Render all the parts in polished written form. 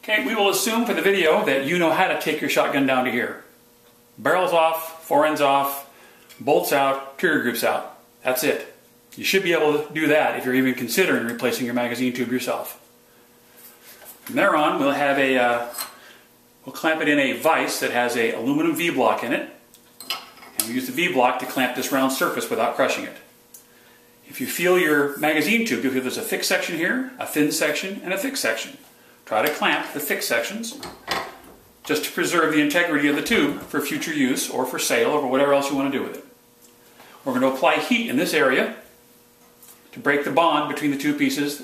Okay, we will assume for the video that you know how to take your shotgun down to here. Barrels off, fore ends off, bolts out, trigger groups out. That's it. You should be able to do that if you're even considering replacing your magazine tube yourself. From there on, we'll have we'll clamp it in a vise that has an aluminum V-block in it. And we use the V-block to clamp this round surface without crushing it. If you feel your magazine tube, you'll feel there's a thick section here, a thin section, and a thick section. Try to clamp the thick sections just to preserve the integrity of the tube for future use or for sale or whatever else you want to do with it. We're going to apply heat in this area to break the bond between the two pieces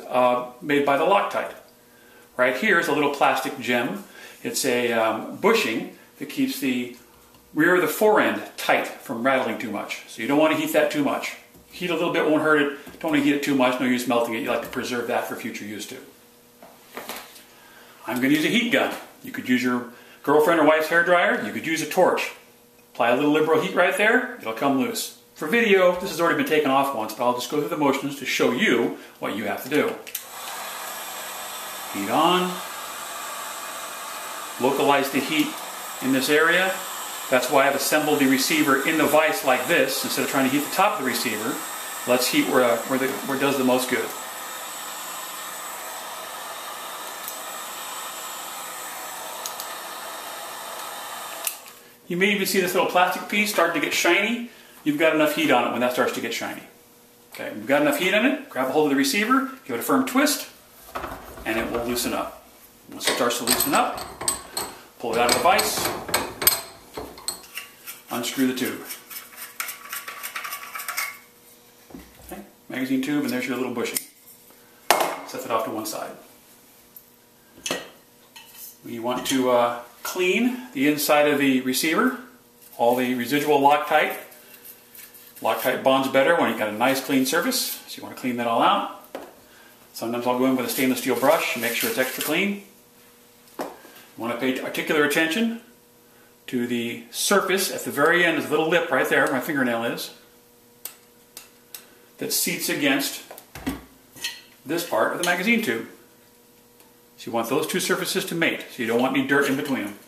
made by the Loctite. Right here is a little plastic gem. It's a bushing that keeps the rear of the fore end tight from rattling too much. So you don't want to heat that too much. Heat a little bit won't hurt it. Don't want to heat it too much. No use melting it. You like to preserve that for future use too. I'm going to use a heat gun. You could use your girlfriend or wife's hairdryer. You could use a torch. Apply a little liberal heat right there. It'll come loose. For video, this has already been taken off once, but I'll just go through the motions to show you what you have to do. Heat on. Localize the heat in this area. That's why I've assembled the receiver in the vise like this. Instead of trying to heat the top of the receiver, let's heat where it does the most good. You may even see this little plastic piece start to get shiny. You've got enough heat on it when that starts to get shiny. Okay, you've got enough heat on it, grab a hold of the receiver, give it a firm twist, and it will loosen up. Once it starts to loosen up, pull it out of the vise, unscrew the tube. Okay, magazine tube, and there's your little bushing. Set it off to one side. We want to clean the inside of the receiver, all the residual Loctite. Loctite bonds better when you've got a nice clean surface, so you want to clean that all out. Sometimes I'll go in with a stainless steel brush and make sure it's extra clean. You want to pay particular attention to the surface at the very end, there's a little lip right there where my fingernail is, that seats against this part of the magazine tube. So you want those two surfaces to mate, so you don't want any dirt in between them.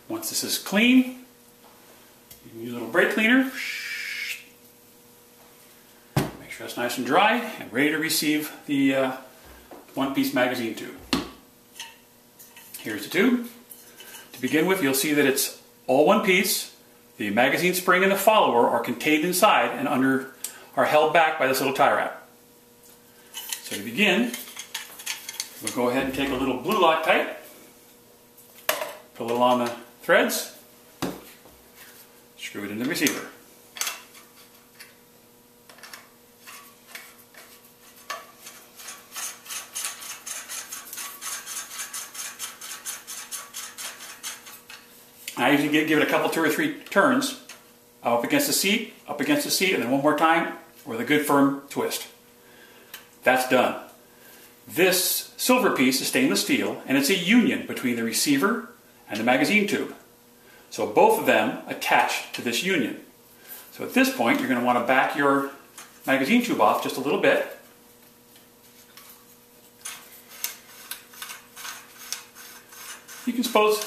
Once this is clean, you can use a little brake cleaner. Make sure it's nice and dry and ready to receive the one-piece magazine tube. Here's the tube. To begin with, you'll see that it's all one piece. The magazine spring and the follower are contained inside and are held back by this little tie wrap. So to begin, we'll go ahead and take a little blue Loctite, put a little on the threads, screw it in the receiver. I usually give it a couple, 2 or 3 turns, up against the seat, and then one more time with a good firm twist. That's done. This silver piece is stainless steel, and it's a union between the receiver and the magazine tube. So both of them attach to this union. So at this point, you're going to want to back your magazine tube off just a little bit. You can expose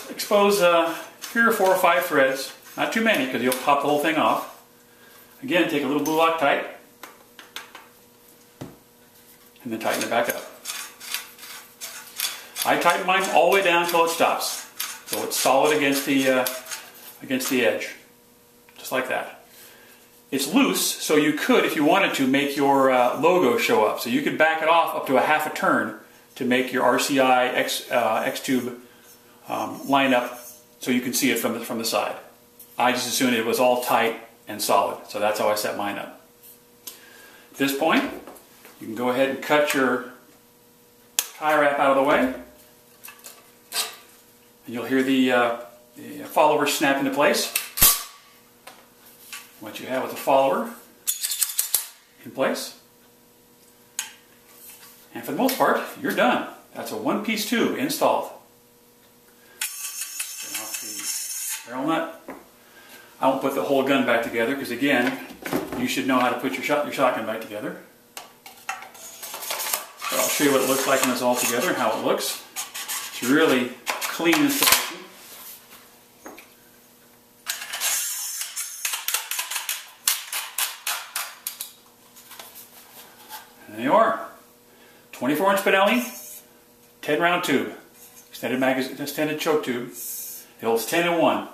3 or 4 or 5 threads, not too many because you'll pop the whole thing off. Again, take a little blue Loctite and then tighten it back up. I tighten mine all the way down until it stops, so it's solid against the edge, just like that. It's loose, so you could, if you wanted to, make your logo show up. So you could back it off up to a half a turn to make your RCI X2 line up so you can see it from the side. I just assumed it was all tight and solid, so that's how I set mine up. At this point, you can go ahead and cut your tie wrap out of the way, and you'll hear the follower snap into place. Once you have with the follower in place, and for the most part, you're done. That's a one-piece tube installed. Spin off the barrel nut. I won't put the whole gun back together because, again, you should know how to put your shotgun back together. But I'll show you what it looks like when it's all together and how it looks. It's really clean installation. And there you are. 24-inch Spinelli, 10-round tube, extended choke tube. It holds 10 in 1.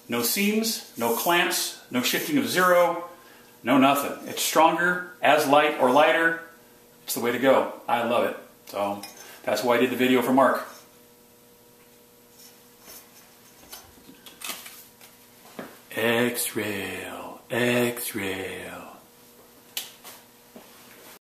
No seams, no clamps, no shifting of zero, no nothing. It's stronger, as light or lighter. It's the way to go. I love it. So that's why I did the video for Mark. X-Rail, X-Rail.